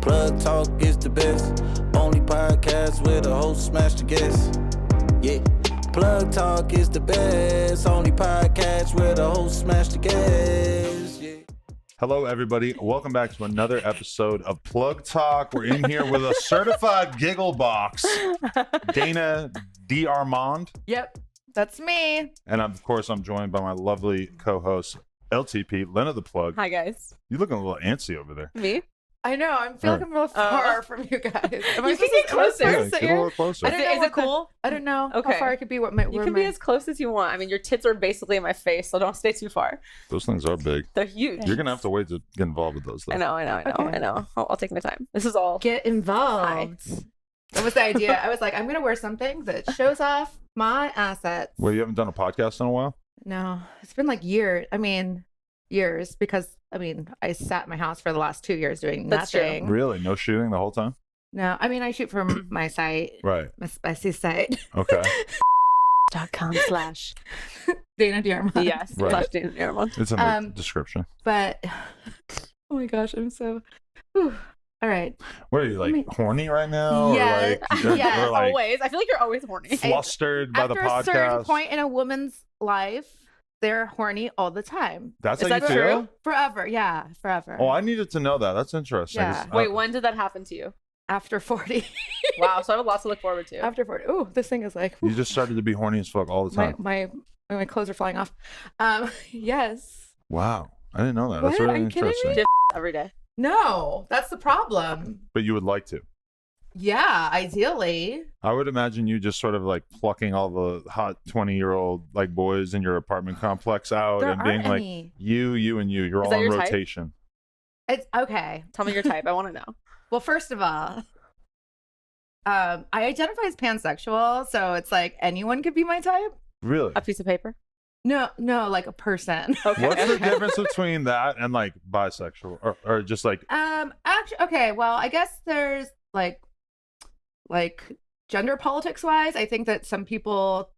Plug Talk is the best. Only podcast where the host smash the guest. Yeah. Plug Talk is the best. Only podcast where the host smash the guest. Yeah. Hello, everybody. Welcome back to another episode of Plug Talk. We're in here with a certified giggle box, Dana DeArmond. Yep, that's me. And of course, I'm joined by my lovely co-host, LTP, Lena the Plug. Hi, guys. You're looking a little antsy over there. Me? I know. I'm feeling like I'm real far from you guys. Am I You can supposed get to closer. Yeah, get a little closer. I don't know Is it cool? I don't know Okay. how far I could be. What You can be as close as you want. I mean, your tits are basically in my face, so don't stay too far. Those things are big. They're huge. You're going to have to wait to get involved with those, though. I know. I'll take my time. This is all. get involved. That was the idea. I was like, I'm gonna wear something that shows off my assets. Well, you haven't done a podcast in a while? No, it's been like years. Years because I sat in my house for the last 2 years doing That's nothing. Really? No shooting the whole time? No, I shoot from my site, Right. my spicy site. Okay. .com/ Dana DeArmond. yes Right. slash Dana DeArmond. It's in the description. But oh my gosh, I'm so. Whew. All right. What are you, like, horny right now? Yeah. Or like, Yeah. or like Always. I feel like you're always horny. flustered by the After a certain podcast? point in a woman's life, they're horny all the time. That's Is how you that feel? true? Forever. Yeah, forever. Oh, I needed to know that. That's interesting. Yeah. Wait, when did that happen to you? After 40. Wow, so I have a lot to look forward to. After 40. Oh, this thing is like. You just started to be horny as fuck all the my, time. my clothes are flying off. Yes. Wow. I didn't know that. That's What? really Are you kidding interesting. me? Every day. No, that's the problem. But you would like to. Yeah, ideally. I would imagine you just sort of like plucking all the hot 20-year-old like boys in your apartment complex out There and being aren't like, any. you and you. You're Is all that on your type? rotation. It's okay. Tell me your type. I want to know. Well, first of all, I identify as pansexual, so it's like anyone could be my type. Really? A piece of paper? No, like a person. Okay. What's the difference between that and like bisexual or just like Actually, okay. Well, I guess there's like gender politics wise, I think that some people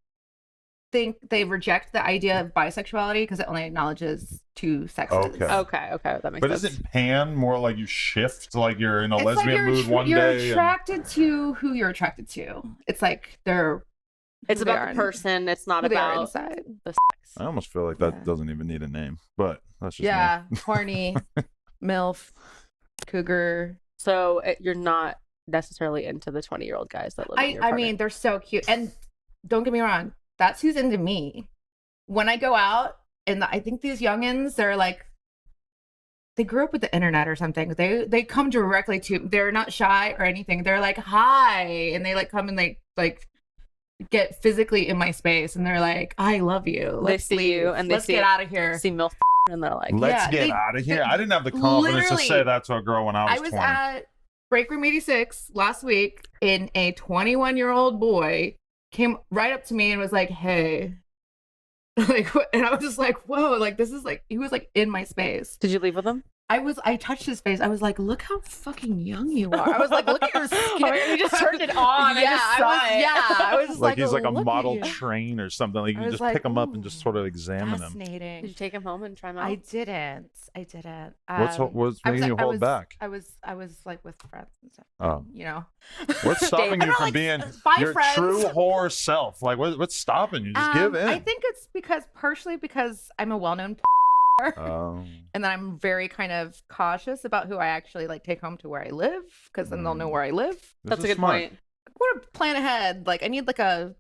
think they reject the idea of bisexuality because it only acknowledges two sexes. Okay. Okay. That makes but sense. isn't pan more like you shift like you're in a It's lesbian like you're, mood one you're day? attracted to who you're attracted to. It's like they're It's who they about are the in- person. It's not who they are about inside. the sex. I almost feel like that Yeah. doesn't even need a name, but that's just me. Yeah, horny, MILF, cougar. So you're not necessarily into the 20-year-old guys that live in your I apartment. mean, they're so cute. And don't get me wrong, that's who's into me. When I go out, and I think these youngins, they're like, they grew up with the internet or something. They come directly to. They're not shy or anything. They're like, hi, and they like come and they like get physically in my space, and they're like, I love you. They Let's see leave. you and they Let's see get out of here. see MILF and they're like, Let's Yeah, get they- out of here. I didn't have the confidence to Literally. say that to a girl when I was I was 20. at Break Room 86 last week, and a 21-year-old boy came right up to me and was like, hey. Like, and I was just like, whoa, like, this is like, he was like in my space. did you leave with them? I touched his face. I was like, look how fucking young you are. I was like, look at your skin. Oh, you just turned it on. Yeah, I was just like like, he's like a look at model you. train or something. Like you I can was just like, pick him up and ooh, just sort of examine him. Fascinating. Did you take him home and try him out? I didn't. What's I was making you like- hold back? I was like with friends and stuff. Oh. You know. What's stopping I'm you not, from like, being by your friends. true whore self? Like what's stopping you? Just give in. I think it's partially because I'm a well-known Oh. and then I'm very kind of cautious about who I actually like take home to where I live, because then they'll know where I live. That's This a is good smart. point. I want to plan ahead. Like I need like a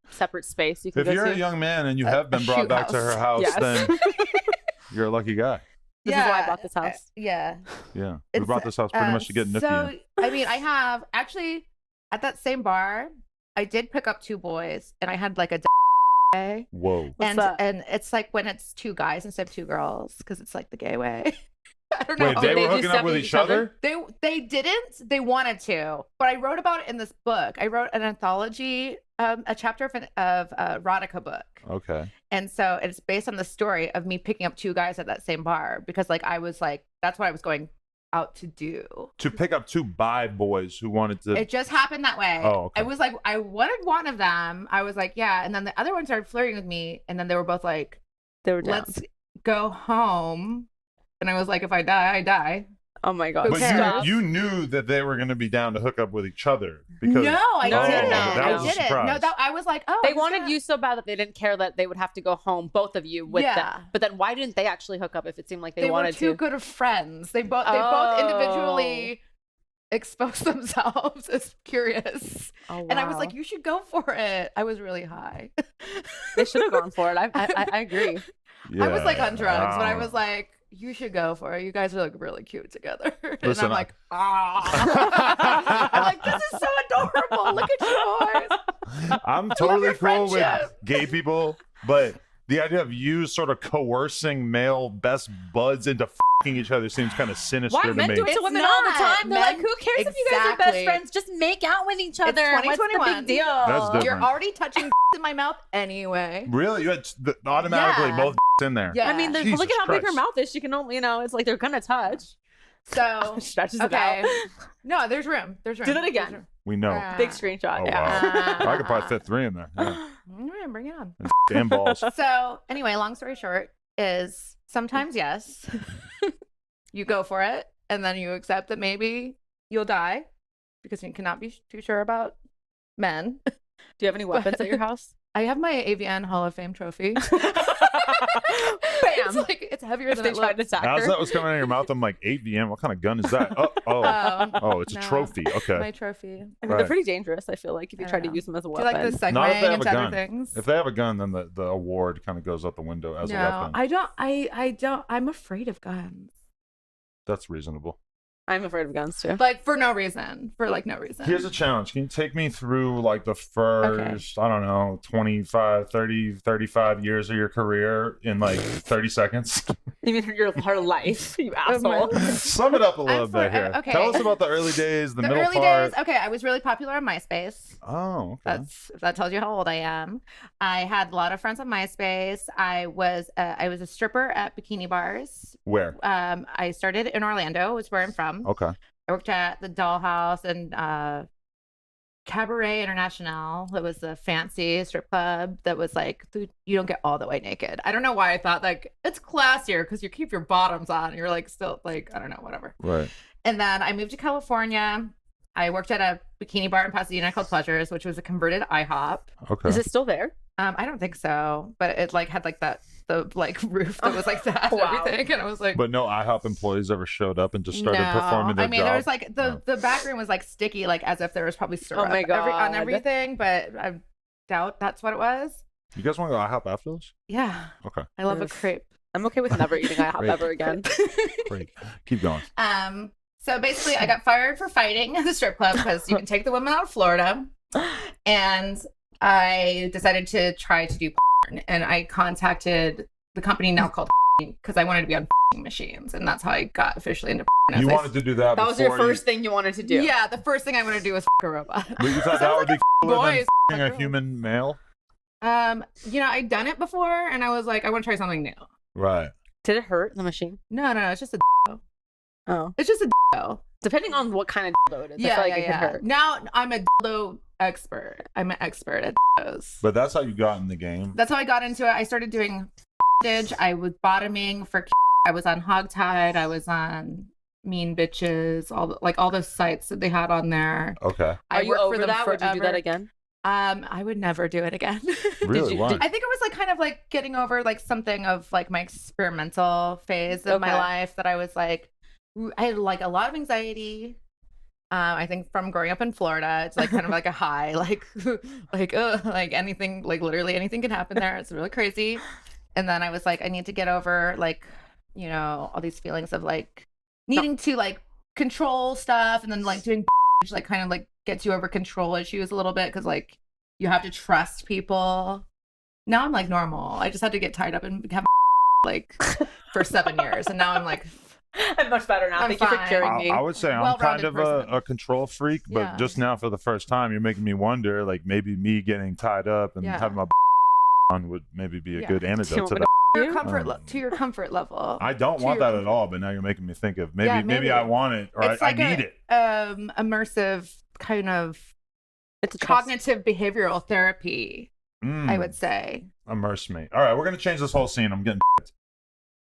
Separate space you can If go you're to. a young man and you A- have been a brought shoot back to her house, Yes. then you're a lucky guy. This is why I bought this house. Yeah. Yeah. We It's, brought this house pretty much to get nookie So in. I mean, I have actually at that same bar, I did pick up two boys, and I had like a day. Whoa. What's that? And it's like when it's two guys instead of two girls, because it's like the gay way. I don't know. Wait, they they were do hooking up stuff with with each each other? other? They didn't. They wanted to, but I wrote about it in this book. I wrote an anthology, a chapter of erotica book, Okay. and so it's based on the story of me picking up two guys at that same bar, because like I was like, that's what I was going out to do. To pick up two bi boys who wanted to. It just happened that way. Oh, okay. I was like, I wanted one of them. I was like, yeah, and then the other one started flirting with me, and then they were both like, They were down. let's go home. And I was like, if I die, I die. Oh my god. But cares? you knew that they were going to be down to hook up with each other because No, I No, didn't. that was a I didn't. surprise. No, that I was like, oh, They I'm wanted gonna- you so bad that they didn't care that they would have to go home, both of you, with Yeah. them. But then why didn't they actually hook up if it seemed like they They were wanted too to? good of friends. They both Oh. individually exposed themselves as curious. Oh, And I was wow. like, you should go for it. I was really high. They should have gone for it. I agree. I was like on drugs, but I don't was like, you should go for it. You guys look really cute together. And Listen, I'm like, ah. I'm like, this is so adorable. Look at yours. I'm totally your cool with friendship. gay people, but the idea of you sort of coercing male best buds into fucking each other seems kind of sinister Why to men me. do it to It's women all the not. time? They're like, Men- who cares if you guys are best Exactly. friends? Just make out with each other. What's the 2021. big deal? That's different. You're already touching in my mouth anyway. Really? You had automatically Yeah. both in there. Yeah. I mean, Jesus look at how big her Christ. mouth is. She can only, it's like they're gonna touch. So Stretches it okay. out. No, there's room. There's room. Do that again. There's room. We know. Big screenshot. Oh, Yeah. wow. I could probably fit 3 in there. Yeah. All right, bring it on. And balls. So anyway, long story short is sometimes yes, you go for it, and then you accept that maybe you'll die because you cannot be too sure about men. Do you have any weapons at your house? I have my AVN Hall of Fame trophy. Bam. It's heavier If than they it tried to looks. attack As her. that was coming out of your mouth, I'm like, 8 What kind of gun is that? Oh, it's a no, trophy. Okay. My trophy. I mean, Right. they're pretty dangerous. I feel like if you I try to know. use them as a Do you weapon. like the segueing Not if they have a into other gun. things? If they have a gun, then the award kind of goes out the window as a No, weapon. I don't. I don't. I'm afraid of guns. That's reasonable. I'm afraid of guns too. Like for no reason. For like no reason. Here's a challenge. Can you take me through like the first, I don't know, 25, 30, 35 years of your career in like 30 seconds? You mean her life, you asshole. Sum it up a little I'm bit here. okay. Tell us about the early days, the the middle early part. days. Okay, I was really popular on MySpace. Oh, okay. That's if that tells you how old I am. I had a lot of friends on MySpace. I was a stripper at bikini bars. Where? I started in Orlando, was where I'm from. Okay. I worked at the Dollhouse and Cabaret International. That was the fancy strip club that was like you don't get all the way naked. I don't know why I thought like it's classier because you keep your bottoms on. You're like still like I don't know whatever. Right. And then I moved to California. I worked at a bikini bar in Pasadena called Pleasures, which was a converted IHOP. Okay. Is it still there? I don't think so, but it like had like the like roof that was like that and Wow. everything, and I was like, But no IHOP employees ever showed up and just started performing their I mean, job. there was like Oh. the back room was like sticky, like as if there was probably syrup my on God. everything, but I doubt that's what it was. You guys want to go IHOP after this? Yeah, Okay. I love a Oof. crepe. I'm okay with never eating IHOP Great. ever again. Great. Keep going. So basically, I got fired for fighting at the strip club because you can take the women out of Florida, and I decided to try to do porn, and I contacted the company now called because I wanted to be on machines, and that's how I got officially into porn. You wanted to do that That was your before first thing you wanted to do. Yeah, the first thing I wanted to do was a robot. But you thought that would be cooler boys, than fuck a human male? I'd done it before, and I was like, I want to try something new. Right. Did it hurt the machine? No, it's just a Oh. it's just a dildo. Depending on what kind of dildo it is, I Yeah, feel like yeah, it yeah. could hurt. Now I'm a dildo expert. I'm an expert at dildos. But that's how you got in the game. That's how I got into it. I started doing footage. I was bottoming for. I was on Hogtied. I was on Mean Bitches. All those sites that they had on there. Okay. I Are you worked over for them that? Would you do that forever. again? I would never do it again. Really? Why? I think it was like kind of like getting over like something of like my experimental phase of my Okay. life that I was like, I had like a lot of anxiety. I think from growing up in Florida, it's like kind of like a high, like like anything, like literally anything can happen there. It's really crazy. And then I was like, I need to get over like, all these feelings of like needing to like control stuff, and then like doing like kind of like gets you over control issues a little bit because like you have to trust people. Now I'm like normal. I just had to get tied up and have like for 7 years, and now I'm like, I'm much better now. I'm Thank you for fine. curing me. I would say I'm kind Well-rounded of person. a control freak, but Yeah. just now for the first time, you're making me wonder, like maybe me getting tied up and Yeah. having my on would maybe be a Yeah. good Do you antidote want to me that. to your comfort level. I don't to want your- that at all, but now you're making me think of maybe Yeah, maybe maybe. I want it or It's I like need it. immersive kind of It's a trust. cognitive behavioral therapy, I would say. Immerse me. All right, we're gonna change this whole scene. I'm getting.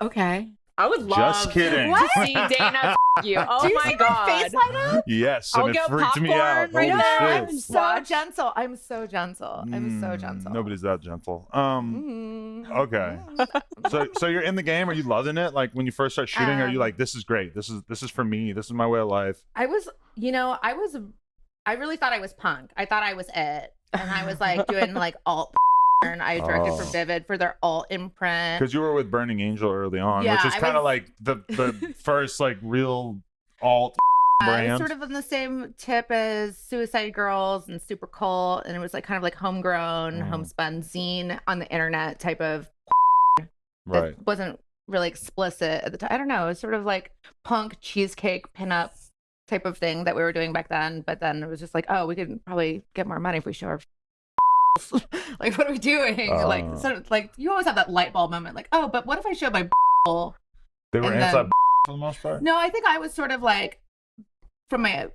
Okay. I would love Just kidding. to see Dana f- you. Oh Do you my see god. my face light up? Yes, I'll and it get freaked me out. popcorn right Holy now. shit. I'm so Watch. gentle. I'm so gentle. I'm so gentle. Nobody's that gentle. Mm. Okay. So you're in the game. Are you loving it? Like when you first start shooting, are you like, this is great. This is for me. This is my way of life. I really thought I was punk. I thought I was it. And I was like doing like alt and I directed for Vivid for their alt imprint. Because you were with Burning Angel early on, Yeah, which is I kind of was- like the first like real alt I was brand. sort of on the same tip as Suicide Girls and Super Cult, and it was like kind of like homegrown, homespun zine on the internet type of. Right. It wasn't really explicit at the time. I don't know. It was sort of like punk cheesecake pinup type of thing that we were doing back then. But then it was just like, oh, we could probably get more money if we show our. Like, what are we doing? Like, sort of like you always have that light bulb moment. Like, oh, but what if I show my? They were and anti then- for the most part. No, I think I was sort of like from my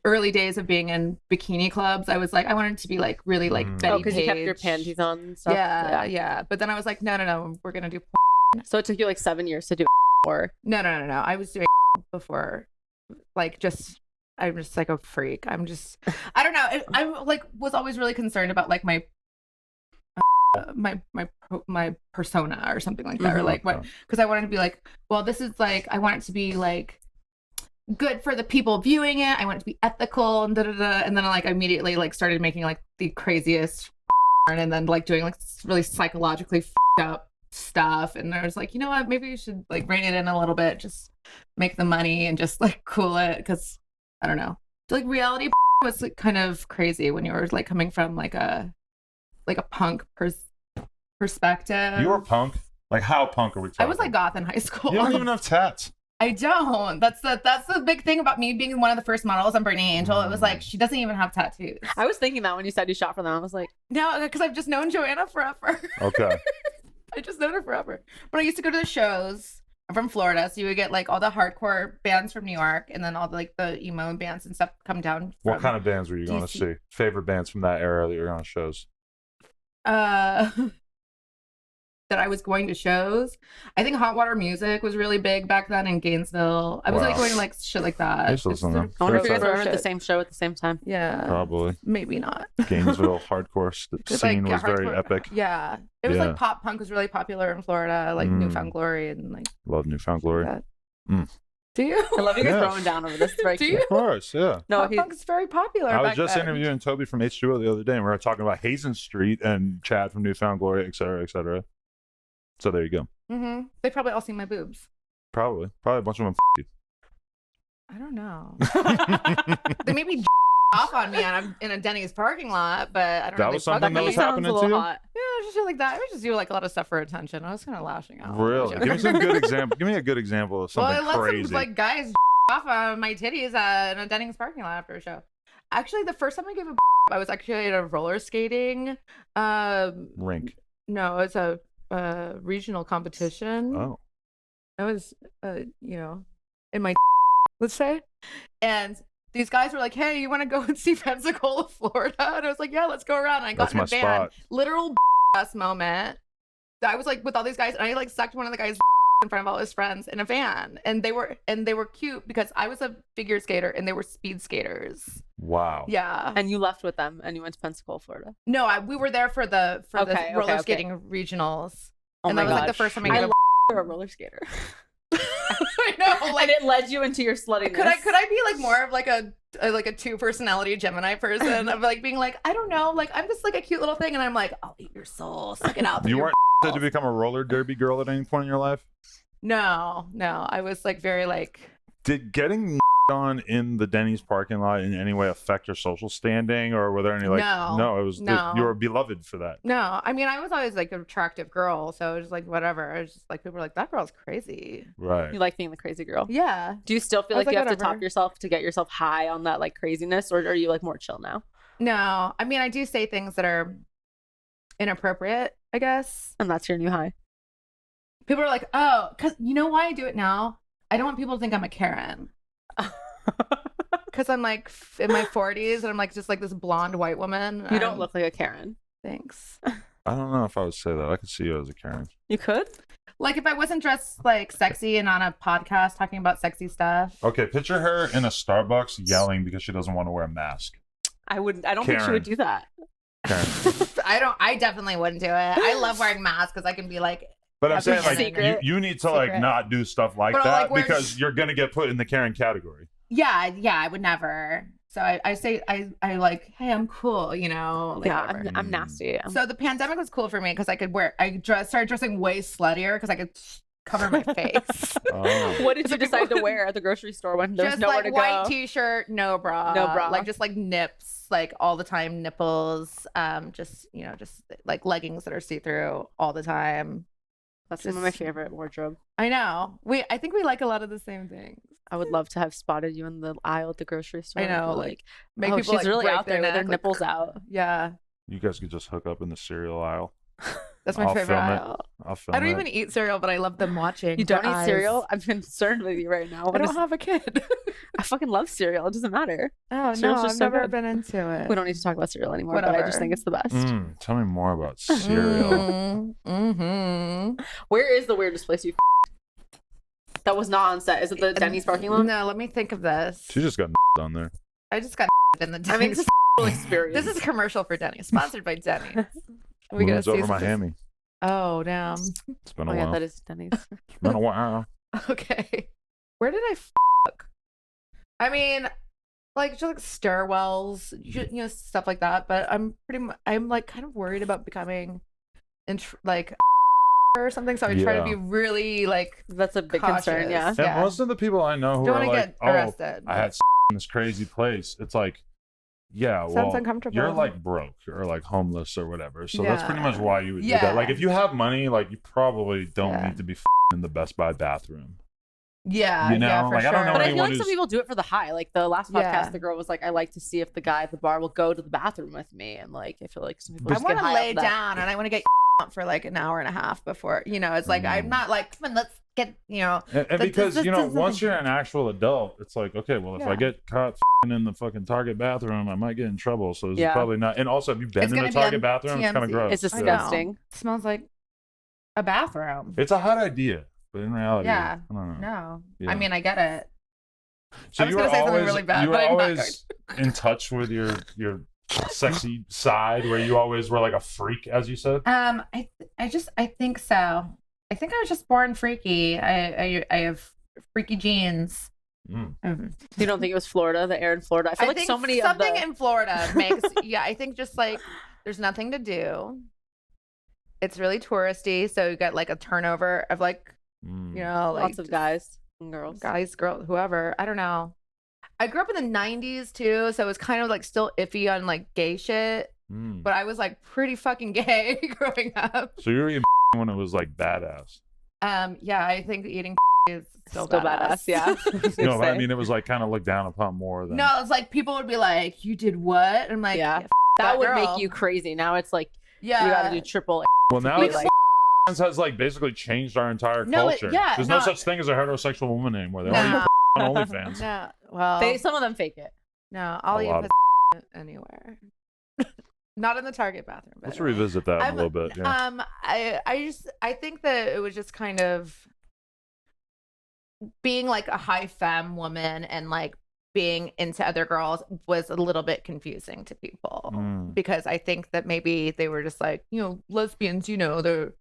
early days of being in bikini clubs, I was like, I wanted to be like really like Betty Oh, because you kept your Page. panties on and stuff. Yeah. But then I was like, no, we're gonna do. So it took you like 7 years to do or No. I was doing before, like just. I'm just like a freak. I don't know. I like was always really concerned about like my my persona or something like that, or like what, because I wanted to be like, well, this is like I want it to be like good for the people viewing it. I want it to be ethical and and then I like immediately like started making like the craziest and then like doing like really psychologically up stuff, and I was like, you know what, maybe you should like rein it in a little bit, just make the money and just like cool it, because I don't know, like reality was like kind of crazy when you were like coming from like a punk perspective. You were punk. Like how punk are we talking? I was like goth in high school. You don't even have tats. I don't. That's the big thing about me being one of the first models on Burning Angel. It was like she doesn't even have tattoos. I was thinking that when you said you shot for them, I was like, No, because I've just known Joanna forever. Okay. I just known her forever. But I used to go to the shows. I'm from Florida, so you would get like all the hardcore bands from New York, and then all the like the emo bands and stuff come down. What from kind of bands were you going to DC. see? Favorite bands from that era that you were on shows? That I was going to shows. I think Hot Water Music was really big back then in Gainesville. I was like Wow. going to like shit like that. I used to Just listen to sort of- I wonder if you guys Fair were at the shit. same show at the same time. Yeah, Probably. maybe not. Gainesville hardcore It's scene like, was very hardcore- epic. Yeah, it was Yeah. like pop punk was really popular in Florida, like Newfound Glory and like Love Newfound Glory. that. Mm. Do you? I love you guys Yeah. throwing down over this. It's very Do cute. you? Of course, yeah. No, Pop punk is very popular. I was back just then. interviewing Toby from H2O the other day, and we were talking about Hazen Street and Chad from Newfound Glory, et cetera, et cetera. So there you go. Mm-hmm. They probably all seen my boobs. Probably a bunch of them you. I don't know. They maybe off on me in a Denny's parking lot, but I don't know. That They was bugged something that me. was sounds happening a to little you? hot. Yeah, just shit like that. I would just do like a lot of stuff for attention. I was kind of lashing out. Really? Give me some good example. Give me a good example of something Well, I let crazy. some like guys off on my titties in a Denny's parking lot after a show. Actually, the first time I gave a I was actually at a roller skating. Rink. No, it's a regional competition. Oh. I was, in my let's say, and these guys were like, "Hey, you want to go and see Pensacola, Florida?" And I was like, "Yeah, let's go around." And I got That's in a my van. spot. Literal ass moment. I was like with all these guys, and I like sucked one of the guys in front of all his friends in a van, and they were cute because I was a figure skater and they were speed skaters. Wow. Yeah. And you left with them and you went to Pensacola, Florida. No, we were there for the Okay, roller okay. skating regionals, Oh and my that was like the gosh. first time I I gave love you're a roller skater. I know, like and it led you into your sluttiness. Could I be like more of like a two personality Gemini person of like being like, I don't know, like I'm just like a cute little thing, and I'm like, I'll eat your soul, suck it out. through You your weren't said to become a roller derby girl at any point in your life? No, I was like very like. Did getting on in the Denny's parking lot in any way affect your social standing, or were there any like? No. It was No. you were beloved for that. No, I mean I was always like an attractive girl, so it was like whatever. I was just like people were like that girl's crazy. Right. You like being the crazy girl. Yeah. Do you still feel I was like you like, have to top whatever. yourself to get yourself high on that like craziness, or are you like more chill now? No, I mean I do say things that are inappropriate, I guess. And that's your new high. People are like, oh, because you know why I do it now? I don't want people to think I'm a Karen. Because I'm like in my 40s and I'm like just like this blonde white woman. You don't look like a Karen. Thanks. I don't know if I would say that. I could see you as a Karen. You could? Like if I wasn't dressed like sexy and on a podcast talking about sexy stuff. Okay, picture her in a Starbucks yelling because she doesn't want to wear a mask. I don't think she would do that. Karen. I definitely wouldn't do it. I love wearing masks because I can be like. But I'm saying, like, Secret. you need to, like, not do stuff like But, that like, because you're going to get put in the Karen category. Yeah, I would never. So I say, I like, hey, I'm cool, you know? Like, Yeah, whatever. I'm nasty. So the pandemic was cool for me because I could started dressing way sluttier because I could cover my face. Oh. What did you decide to wear at the grocery store when there's Just nowhere like to white go? t-shirt, no bra. No bra. Like just like nips, like all the time nipples. Just like leggings that are see-through all the time. That's some of my favorite wardrobe. I know. I think we like a lot of the same things. I would love to have spotted you in the aisle at the grocery store. I know, like make oh, people she's like, really break out there with their neck, nipples out. Yeah, You guys could just hook up in the cereal aisle. that's my I'll favorite film it. aisle. I'll film I don't it. even eat cereal, but I love them watching. You don't their eat eyes. cereal? I'm concerned with you right now. I What don't is- have a kid. I fucking love cereal. It doesn't matter. Oh Cereal's no, just I've so never good. been into it. We don't need to talk about cereal anymore, but I Whatever. just think it's the best. Tell me more about cereal. Mm-hmm. Where is the weirdest place you that was not on set? Is it the Denny's parking lot? No, let me think of this. She just got on there. I just got in the Denny's. I mean, it's a whole experience. This is a commercial for Denny's, sponsored by Denny's. We Moves over some- Miami. Oh damn. It's been a Oh yeah, while. that is Denny's. It's been a while. Okay. Where did I fuck? I mean, like just like stairwells, you know, stuff like that. But I'm like kind of worried about becoming, like, or something. So I try to Yeah. be really like. That's a big Cautious. concern. Yeah. And Yeah. most of the people I know who Don't are want to like, get oh, arrested. I had in this crazy place. It's like, yeah, Sounds well, uncomfortable. you're like broke or like homeless or whatever. So that's pretty much why you would do Yeah. that. Like if you have money, like you probably don't Yeah. need to be in the Best Buy bathroom. Yeah, You know, yeah, for like, I sure. don't know But I feel anyone like some who's- people do it for the high. Like the last podcast, Yeah. the girl was like, "I like to see if the guy at the bar will go to the bathroom with me," and like I feel like some people I just want get to high lay off that. down and I want to get for like an hour and a half before, you know, it's like, I'm not like, come on, let's get, you know. And That- because, that's- you know, that's once something. you're an actual adult, it's like, okay, well, if I Yeah. get caught in the fucking Target bathroom, I might get in trouble. So it's Yeah. probably not. And also, if you've been It's in a gonna be Target on bathroom, it's kind of TMZ. gross. It's I know. disgusting. It smells like a bathroom. It's a hot idea, but in reality, Yeah. I don't know. No. Yeah. I mean, I get it. So I was you were gonna say something always, really bad, you were but I'm not always in touch with your sexy side, where you always were like a freak, as you said. I think so. I think I was just born freaky. I have freaky genes. Mm. You don't think it was Florida, the air in Florida? I feel like think so many something of the in Florida makes yeah. I think just like there's nothing to do. It's really touristy, so you got like a turnover of like Mm. you know like lots of guys and girls. guys, girls, whoever. I don't know. I grew up in the 90s too, so it was kind of like still iffy on like gay shit. Mm. But I was like pretty fucking gay growing up. So you were eating when it was like badass. Yeah, I think eating is still Still badass. badass, yeah. No, but I mean, it was like kind of looked down upon more than. No, it's like people would be like, "You did what?" And I'm like, Yeah. "Yeah, That would girl." make you crazy. Now it's like yeah. you got to do triple. Well, now be it's like- has like basically changed our entire No, culture. yeah, There's no such thing as a heterosexual woman anymore. They all No. eat on OnlyFans. No, well, Some of them fake it. no, I'll A eat lot of pussy anywhere. Not in the Target bathroom. but Let's anyway. revisit that in a I'm- little bit. Yeah. I think that it was just kind of being like a high femme woman and like being into other girls was a little bit confusing to people Mm. because I think that maybe they were just like, you know, lesbians, you know, they're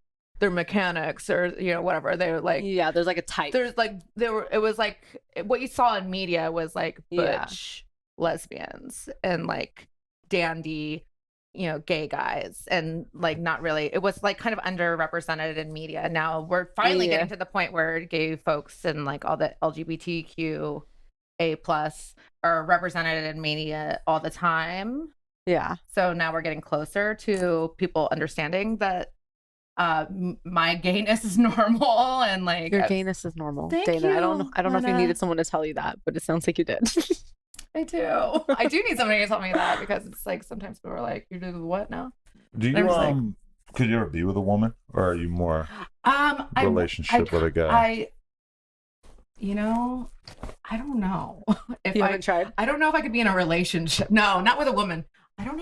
mechanics or, you know, whatever. They're like, Yeah, there's like a type. there's like, it was like what you saw in media was like Yeah. butch lesbians and like dandy, you know, gay guys and like not really, it was like kind of underrepresented in media. Now we're finally Yeah. getting to the point where gay folks and like all the LGBTQ A+ are represented in media all the time. Yeah. So now we're getting closer to people understanding that my gayness is normal and like Your gayness is normal, Thank Dana. I don't you, know. I don't know if you Lena. needed someone to tell you that, but it sounds like you did. I do. I do need somebody to tell me that because it's like sometimes people are like, "You do what now?" Do you I'm just like- could you ever be with a woman, or are you more relationship with a guy? You know, I don't know if You haven't tried. I don't know if I could be in a relationship. No, not with a woman. I don't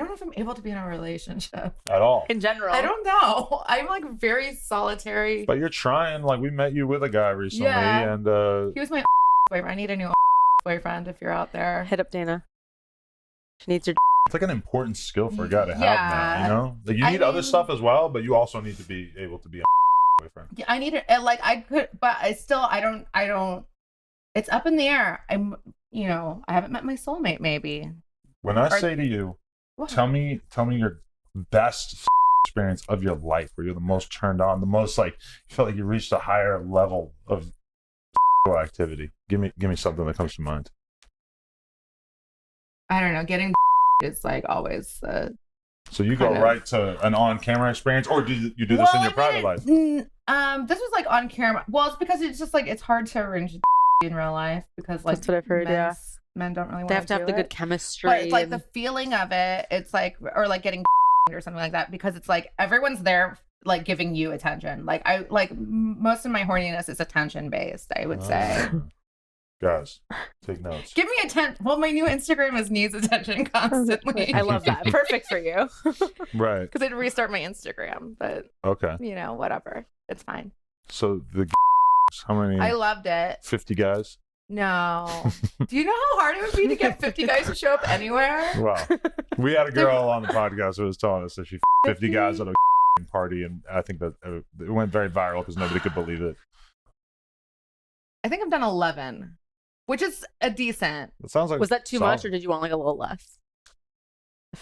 know if I'm able to be in a relationship. At all. In general. I don't know. I'm like very solitary. But you're trying. Like, we met you with a guy recently, Yeah. and He was my boyfriend. I need a new boyfriend if you're out there. Hit up Dana. She needs your it's like an important skill for a guy to have Yeah. now, you know? Like, you need other stuff as well, but you also need to be able to be a boyfriend. Yeah, I need it. Like I could, but I don't. It's up in the air. I haven't met my soulmate. Maybe. When I say to you, What? tell me your best experience of your life, where you're the most turned on, the most like you felt like you reached a higher level of activity. Give me something that comes to mind. I don't know. Getting is like always. So you go kind of- right to an on-camera experience, or do you do this in your private life? This was like on camera. Well, it's because it's just like it's hard to arrange in real life because like That's what I've heard, yeah. men don't really want They have to have the it. good chemistry. But it's like and- the feeling of it. It's like or like getting or something like that because it's like everyone's there like giving you attention. Like most of my horniness is attention based. I would say. Guys, take notes. Give me attention. Well, my new Instagram is needs attention constantly. I love that. Perfect for you. Right. Because I'd restart my Instagram, but Okay. whatever. It's fine. So the how many? I loved it. 50 guys. No. Do you know how hard it would be to get 50 guys to show up anywhere? Wow. We had a girl on the podcast who was telling us that she 50 guys at a party, and I think that it went very viral because nobody could believe it. I think I've done 11, which is a decent. It sounds like Was that too solid. much, or did you want like a little less?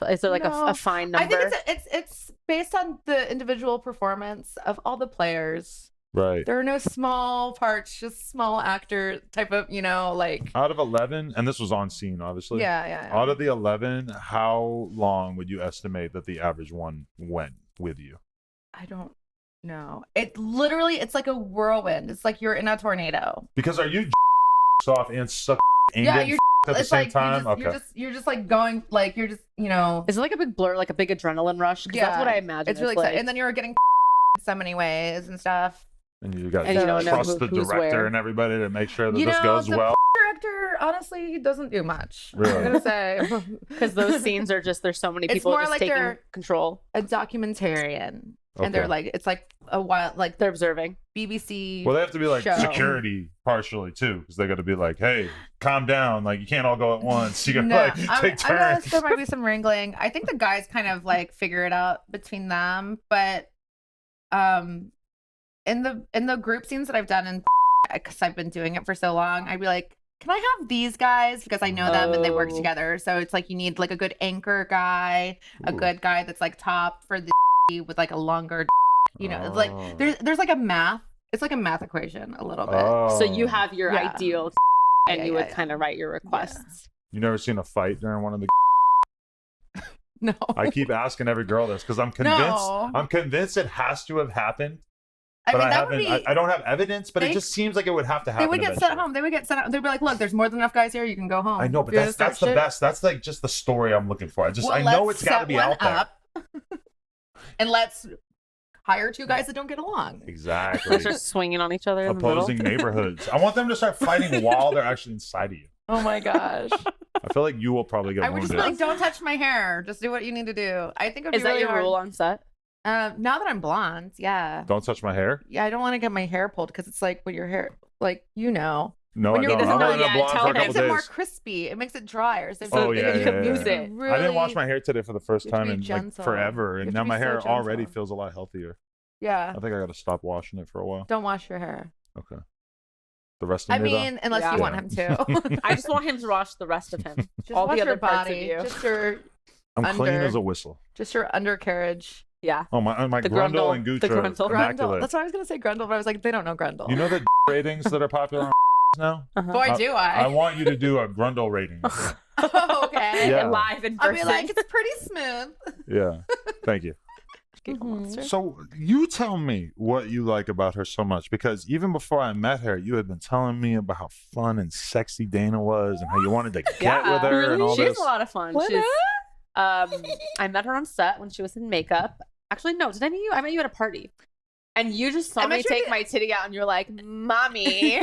Is there like No. a fine number? I think it's based on the individual performance of all the players. Right. There are no small parts, just small actor type of, like. Out of 11, and this was on scene, obviously. Yeah. Out of the 11, how long would you estimate that the average one went with you? I don't know. It's like a whirlwind. It's like you're in a tornado. Because are you off and suck and Yeah, get you're at the it's same like time? you're just like going like you're just Is it like a big blur, like a big adrenaline rush? 'Cause that's what I imagine. It's really exciting. And then you're getting so many ways and stuff. And you got And you don't to know trust the who's director where. and everybody to make sure that You this know, goes the well. Director, honestly, he doesn't do much. Really? I'm gonna say because those scenes are just there's so many It's people more just like taking they're- control. a documentarian, Okay. and they're like it's like a wild like They're observing. BBC. Well, they have to be like show. security partially too, because they got to be like, "Hey, calm down! Like you can't all go at once. You got to No, like I take guess turns." there might be some wrangling. I think the guys kind of like figure it out between them, but in the group scenes that I've done in because I've been doing it for so long, I'd be like, can I have these guys because I know them and they work Oh. together. So it's like you need like a good anchor guy, a Ooh. good guy that's like top for the with like a longer, it's like Oh. there's like a math. It's like a math equation a little bit. Oh. So you have your Yeah. ideal, and Yeah, you yeah, would yeah. kind of write your requests. You never seen a fight during one of the? No. I keep asking every girl this because I'm convinced. No. I'm convinced it has to have happened, I but mean, I that would haven't. be. I don't have evidence, but it They- just seems like it would have to They happen. would get sent eventually. home. They would get sent out. They'd be like, look, there's more than enough guys here. You can go home. I know, but If you're that's gonna the start shit, best. That's like just the story I'm looking for. well, I know let's it's got to set be one out there. up, and let's hire two guys that don't get along. Exactly. Start swinging on each other in Opposing the middle. neighborhoods. I want them to start fighting while they're actually inside of you. Oh my gosh. I feel like you will probably get I would just wounded. be like, don't touch my hair. Just do what you need to do. I think it would Is be that really your hard. rule on set? Now that I'm blonde, yeah. Don't touch my hair. Yeah, I don't want to get my hair pulled because it's like when your hair, like, No, When I you're- don't. doesn't I'm know wearing a yet, blonde tell for a it him. couple makes it more days. crispy. It makes it drier. So Oh, you yeah, can yeah, use yeah. it. Really, I didn't wash my hair today for the first You have to time be in like gentle. forever, You and have now to my be so hair already gentle. feels a lot healthier. Yeah. I think I got to stop washing it for a while. Don't wash your hair. Okay. The rest of I me, though? mean, unless Yeah. you want him to. I just want him to wash the rest of him. Just All wash the other your parts body. of you. I'm clean under- as a whistle. Just your undercarriage. Yeah. Oh, my The grundle grundle. and The Gucci are grundle. immaculate. That's what I was gonna say, Grundle, but I was like, they don't know Grundle. You know the ratings that are popular on now? Uh-huh. Boy, do I I. want you to do a grundle rating. Oh, okay. Yeah. Live in I'll person. be like, it's pretty smooth. Yeah. Thank you. Giggle monster. So you tell me what you like about her so much, because even before I met her, you had been telling me about how fun and sexy Dana was and how you wanted to get with her and all She's this. a lot of fun. What? She's, I met her on set when she was in makeup. Actually, no. Did I meet you? I met you at a party. And you just saw I'm me not sure take my titty out and you're like, mommy,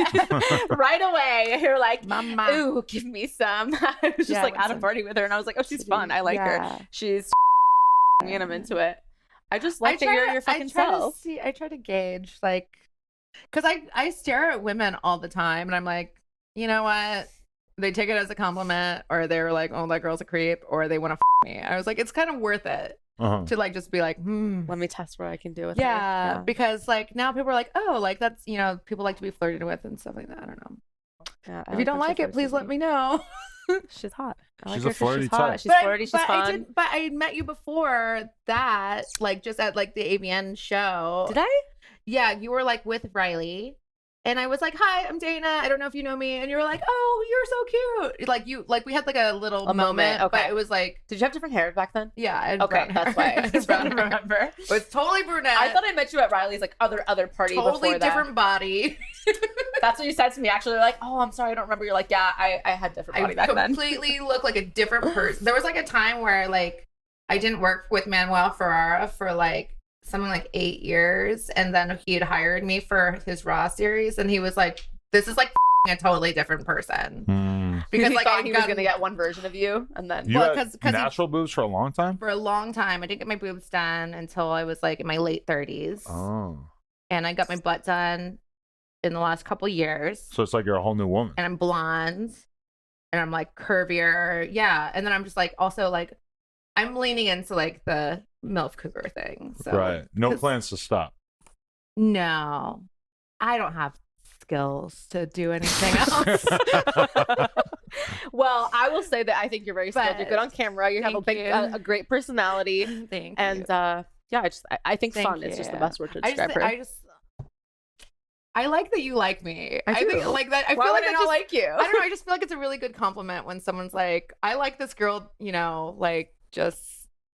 right away. You're like, Mama. ooh, give me some. I was just Yeah, like what's at a up? party with her and I was like, oh, she's fun. I like her. Yeah. She's me and I'm into it. I just like that you're your fucking self. I try to gauge, like, because I stare at women all the time and I'm like, you know what? They take it as a compliment, or they're like, oh, that girl's a creep, or they want to me. I was like, it's kind of worth it to like just be like, Let me test what I can do with her. yeah, because like now people are like, oh, like that's, you know, people like to be flirted with and stuff like that. I don't know. Yeah, If you don't like it, please let me know. She's hot. I She's like a her 'cause flirty she's type. hot. She's flirty. She's fun. But I met you before that, like just at like the AVN show. Did I? Yeah, you were like with Riley. And I was like, hi, I'm Dana. I don't know if you know me. And you were like, oh, you're so cute. Like we had like a little moment. Okay. But it was like, Did you have different hair back then? yeah. I had Okay, brown that's hair. why I was trying to remember. It was totally brunette. I thought I met you at Riley's like other party totally before different that. body. That's what you said to me. Actually, like, oh, I'm sorry, I don't remember. You're like, yeah, I had different body back then. completely looked like a different person. There was like a time where like I didn't work with Manuel Ferrara for like something like 8 years, and then he had hired me for his Raw series, and he was like, "This is like a totally different person." Because Because he like thought he was gonna get one version of you, and then You Well, had 'cause natural boobs for a long time? for a long time I didn't get my boobs done until I was like in my late 30s, Oh. and I got my butt done in the last couple years, So it's like you're a whole new woman. and I'm blonde, and I'm like curvier, yeah, and then I'm just like also like I'm leaning into like the MILF cougar thing. So Right. No 'cause- plans to stop. No, I don't have skills to do anything else. well, I will say that I think you're very skilled. You're But- good on camera. You have Thank you. a great personality, Thank and you. yeah, I think Thank fun is just the you. best word to I describe just, her. I like that you like me. I think do. like that. I Why feel would like I that not just, like you? I don't know. I just feel like it's a really good compliment when someone's like, I like this girl, you know, like just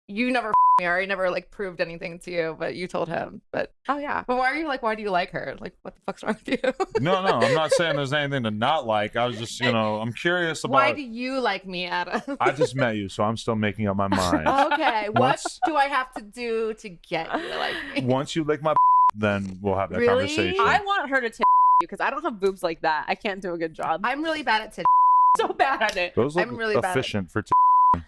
you never me, or I never like proved anything to you, but you told him. But Oh yeah. but why are you like, why do you like her? Like, what the fuck's wrong with you? No, I'm not saying there's anything to not like. I was just, I'm curious about. Why do you like me, Adam? I just met you, so I'm still making up my mind. Okay, what Once- do I have to do to get you to like me? Once you lick my then we'll have that Really? conversation. I want her to tip you because I don't have boobs like that. I can't do a good job. I'm really bad at titty. so bad at it. Those look I'm really bad at- efficient for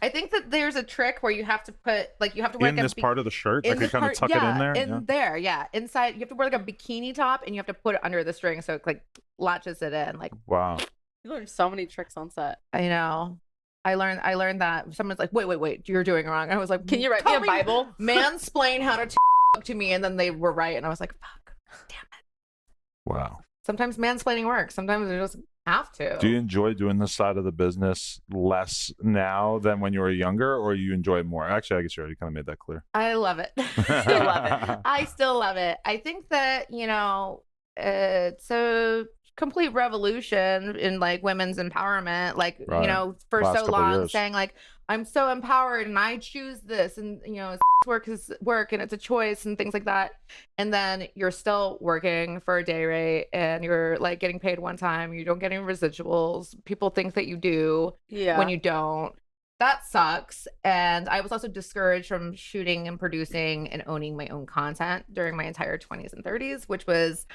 I think that there's a trick where you have to put like you have to wear in like this part of the shirt. Like you this kind of part- tuck yeah, it in there. In yeah. there, yeah. Inside, you have to wear like a bikini top, and you have to put it under the string so it like latches it in. Like Wow. You learn so many tricks on set. I know, I learned that. Someone's like, wait, you're doing it wrong. I was like, Can you write me tell a Bible? Mansplain how to to me, and then they were right, and I was like, fuck, damn it. Wow. Sometimes mansplaining works. Sometimes you just have to. Do you enjoy doing this side of the business less now than when you were younger, or you enjoy it more? Actually, I guess you already kind of made that clear. I love it. Still love it. I still love it. I think that, it's a complete revolution in like women's empowerment. Like, Right. for Last so couple long years. saying like, I'm so empowered and I choose this, and work is work and it's a choice and things like that. And then you're still working for a day rate and you're like getting paid one time. You don't get any residuals. People think that you do Yeah. when you don't. That sucks. And I was also discouraged from shooting and producing and owning my own content during my entire 20s and 30s, which was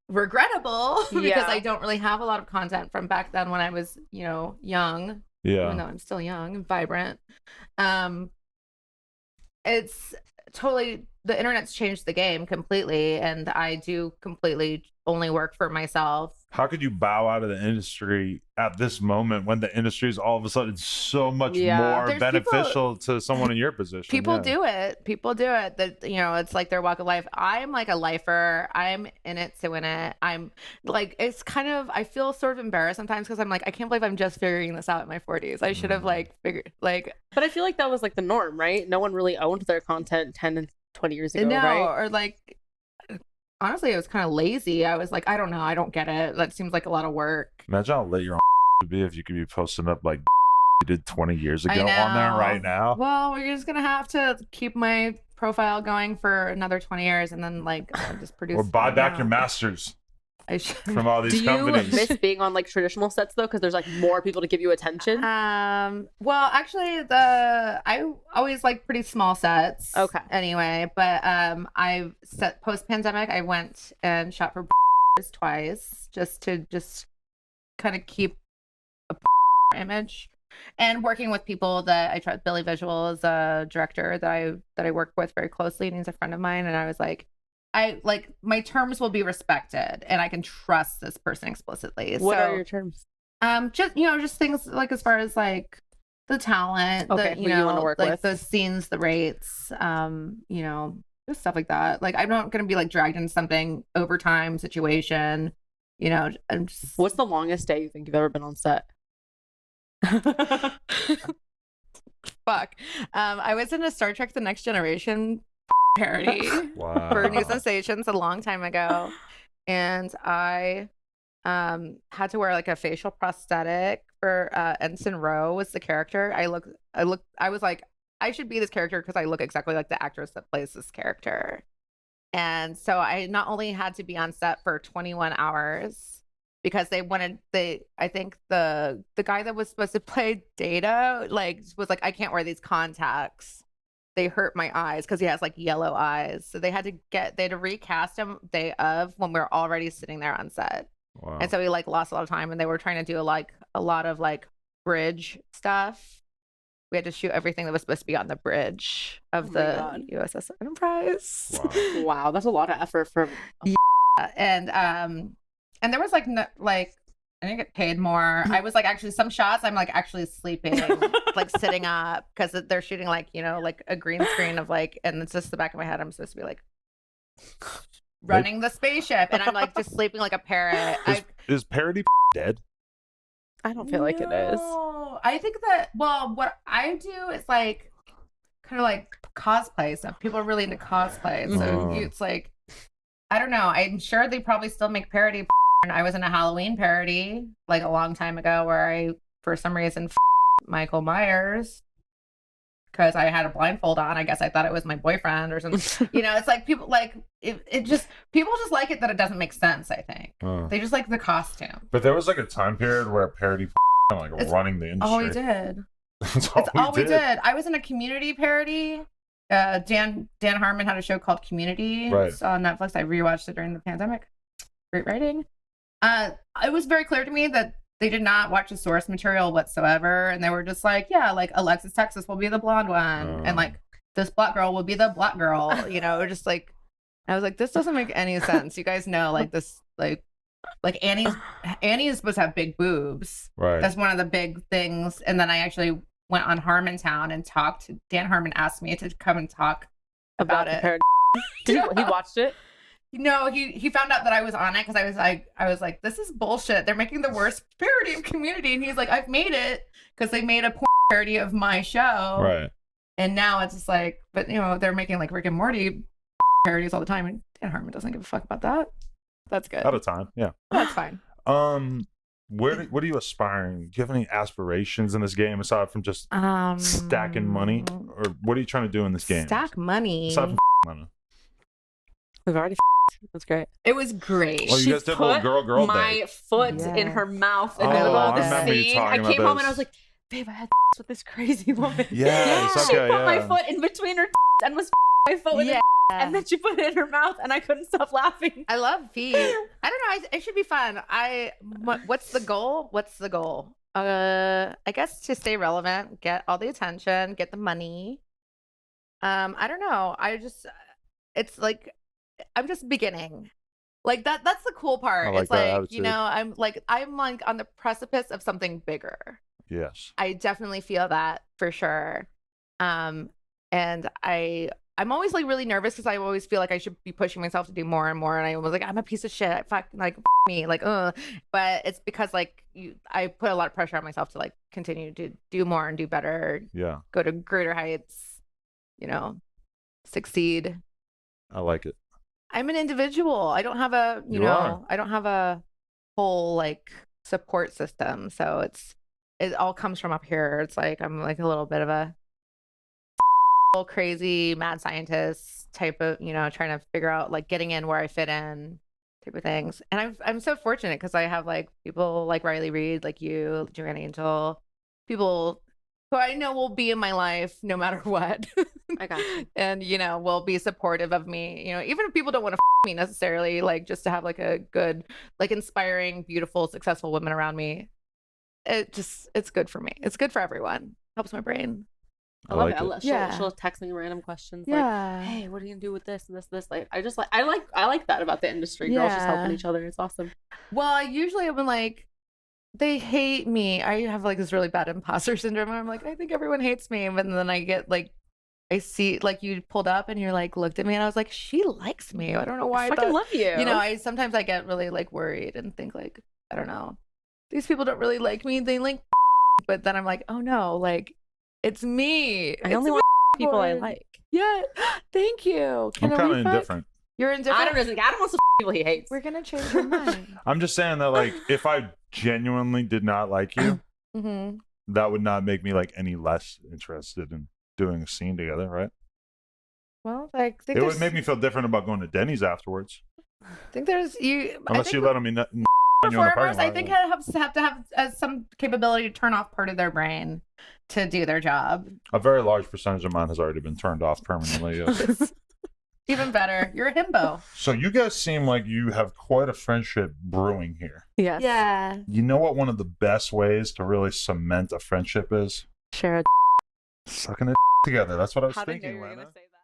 regrettable because Yeah. I don't really have a lot of content from back then when I was, young, Yeah. even though I'm still young and vibrant. It's totally, the internet's changed the game completely, and I do completely only work for myself. How could you bow out of the industry at this moment when the industry is all of a sudden so much Yeah. more There's beneficial to someone in your position? People Yeah. do it. People do it. That it's like their walk of life. I'm like a lifer. I'm in it to win it. I'm like, it's kind of, I feel sort of embarrassed sometimes because I'm like, I can't believe I'm just figuring this out in my 40s. I should have like figured like But I feel like that was like the norm, right? No one really owned their content 10 and 20 years ago, no, right? or like honestly, I was kind of lazy. I was like, I don't know, I don't get it. That seems like a lot of work. Imagine how lit your own would be if you could be posting up like you did 20 years ago I on there know. right now. Well, we're just gonna have to keep my profile going for another 20 years and then like I'll just produce Or buy it back now. your masters. from all these Do you companies. miss being on like traditional sets though? Because there's like more people to give you attention. Well, actually, I always like pretty small sets. Okay. Anyway, but I've set post pandemic. I went and shot for twice just to kind of keep a image, and working with people that I trust. Billy Visual is a director that I work with very closely, and he's a friend of mine. And I was like, my terms will be respected, and I can trust this person explicitly. What are your terms? Just things like as far as like the talent, Okay, the, who you wanna work like with. the scenes, the rates, just stuff like that. Like I'm not gonna be like dragged into something overtime situation. I'm just. What's the longest day you think you've ever been on set? Fuck. I was in a Star Trek: The Next Generation parody Wow. for New Sensations a long time ago, and I had to wear like a facial prosthetic for Ensign Rowe was the character. I was like, I should be this character because I look exactly like the actress that plays this character. And so I not only had to be on set for 21 hours because I think the guy that was supposed to play Data was like, I can't wear these contacts. They hurt my eyes because he has like yellow eyes. So they had to recast him day of when we were already sitting there on set. Wow. And so we like lost a lot of time, and they were trying to do like a lot of like bridge stuff. We had to shoot everything that was supposed to be on the bridge of the USS Enterprise. Wow. Wow, that's a lot of effort for. And there was like I didn't get paid more. I was like actually some shots I'm like actually sleeping, like sitting up because they're shooting like like a green screen of like, and it's just the back of my head. I'm supposed to be like running the spaceship, and I'm like just sleeping like a parrot. Is parody dead? I don't feel like it is. I think that, well, what I do is like kind of like cosplay stuff. People are really into cosplay. So it's like, I don't know. I'm sure they probably still make parody. And I was in a Halloween parody like a long time ago where I, for some reason, Michael Myers because I had a blindfold on. I guess I thought it was my boyfriend or something. It's like people like people just like it that it doesn't make sense. I think they just like the costume. But there was like a time period where parody running the industry. Oh, we did. It's all we did. I was in a Community parody. Dan Harmon had a show called Community. Right. It's on Netflix. I rewatched it during the pandemic. Great writing. It was very clear to me that they did not watch the source material whatsoever, and they were just like, yeah, like Alexis Texas will be the blonde one, and like this black girl will be the black girl. Just like I was like, this doesn't make any sense. You guys know, like this, like Annie is supposed to have big boobs. Right. That's one of the big things. And then I actually went on Harmontown and talked. Dan Harmon asked me to come and talk about it. He watched it? No, he found out that I was on it because I was like, this is bullshit. They're making the worst parody of Community, and he's like, I've made it because they made a porn parody of my show, right? And now it's just like, but they're making like Rick and Morty parodies all the time, and Dan Harmon doesn't give a fuck about that. That's good. At a time, yeah, that's fine. What are you aspiring? Do you have any aspirations in this game aside from just stacking money, or what are you trying to do in this game? Stack money. Aside from money. We've already. That's great. It was great. Well, you guys did a little girl my date. Foot in her mouth in the middle of the scene. I came home and I was like, babe, I had with this crazy woman. Yeah. She put my foot in between her and was my foot with her, and then she put it in her mouth, and I couldn't stop laughing. I love feet. I don't know. It should be fun. What's the goal? I guess to stay relevant, get all the attention, get the money. I don't know. It's like, I'm just beginning. Like that's the cool part. Like it's like, attitude. I'm like on the precipice of something bigger. Yes. I definitely feel that for sure. And I'm always like really nervous because I always feel like I should be pushing myself to do more and more. And I was like, I'm a piece of shit. Me. But it's because like I put a lot of pressure on myself to like continue to do more and do better. Yeah. Go to greater heights, succeed. I like it. I'm an individual. I don't have a, I don't have a whole like support system. So it all comes from up here. It's like, I'm like a little bit of a crazy mad scientist type of, trying to figure out like getting in where I fit in type of things. And I'm so fortunate because I have like people like Riley Reid, like you, Joanna Angel, people who I know will be in my life no matter what. I got you. And, you know, will be supportive of me, you know, even if people don't want to me necessarily, like just to have like a good, like inspiring, beautiful, successful women around me. It's good for me. It's good for everyone. Helps my brain. I love it. Yeah. She'll text me random questions Yeah. like, "Hey, what are you gonna do with this and this?" Like, I like that about the industry. Girls just helping each other. It's awesome. Well, usually I've been like, they hate me. I have like this really bad imposter syndrome. And I'm like, I think everyone hates me. But then I get like, I see like you pulled up and you're like looked at me and I was like, she likes me. I don't know why. I fucking love you. You know, sometimes I get really like worried and think like, I don't know, these people don't really like me. They like, but then I'm like, oh no, like it's me. I only want people I like. Yeah. Thank you. I'm kind of indifferent. You're indifferent. Adam wants the people he hates. We're gonna change your mind. I'm just saying that, like, if I genuinely did not like you, that would not make me like any less interested in doing a scene together, right? Well, like, it would make me feel different about going to Denny's afterwards. I think there's you. Unless you let them performers, I think have to have some capability to turn off part of their brain to do their job. A very large percentage of mine has already been turned off permanently. Yes. Even better, you're a himbo. So you guys seem like you have quite a friendship brewing here. Yes. Yeah. You know what one of the best ways to really cement a friendship is? Share a Sucking it together. That's what I was How did you know thinking, you were Lena. gonna say that?